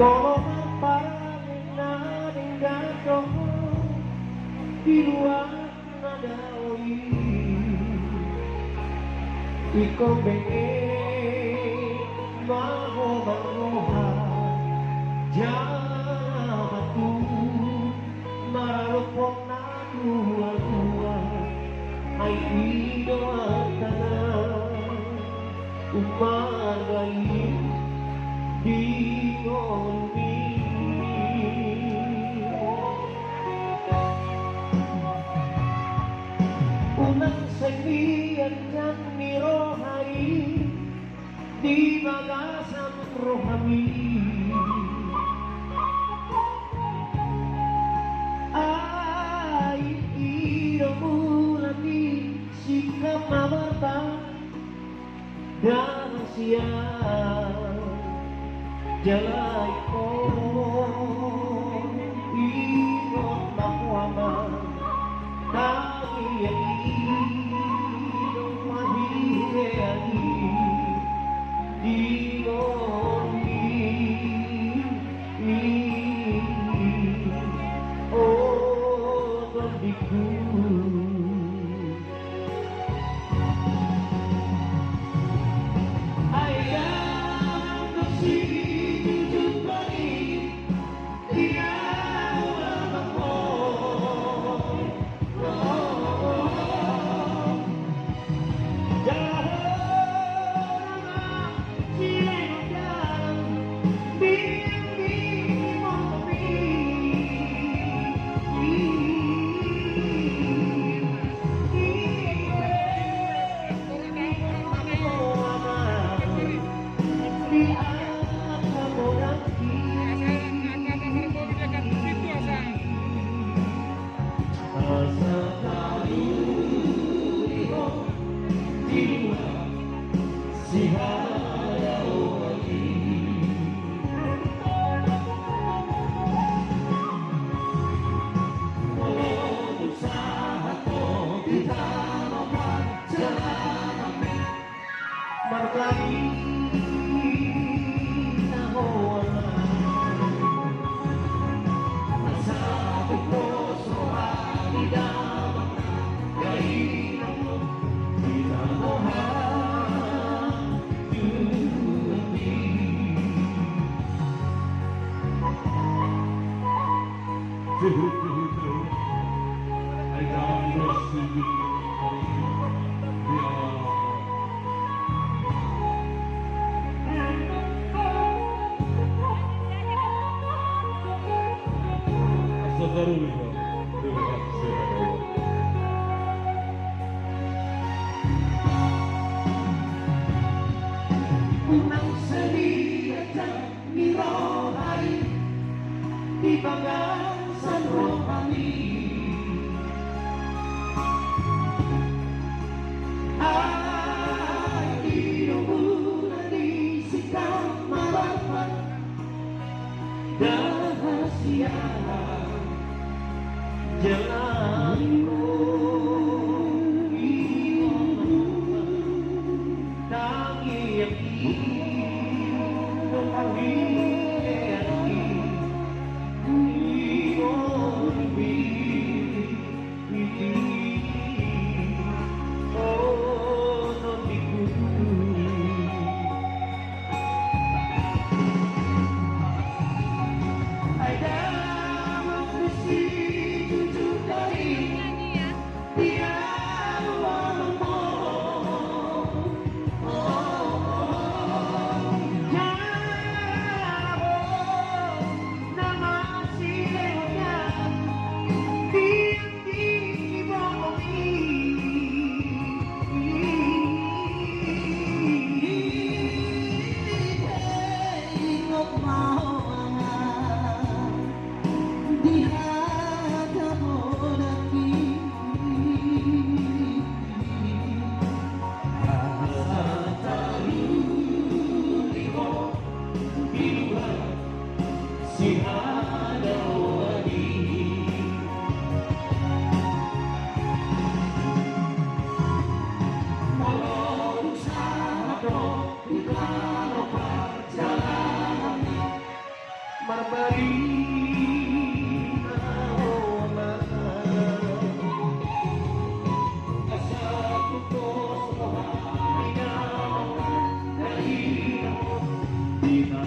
Tolongan paling naning gantung di luar nada oi iko bengi maho maroha jamatu marupong na dua-dua ay idoatan umagai di ngoni unang sabihan ng nirohai di bagasan rohami ay iromulan di sikap mamatang dan siang jalai ko iron makuama kami yang iron mahirani oh berdiku unang sabihan ni rohai di bagasan rohani ay iromulan di sikap marapat rahasia jalanku Marbarina wala kasabot ko sa bahay na dahilan di na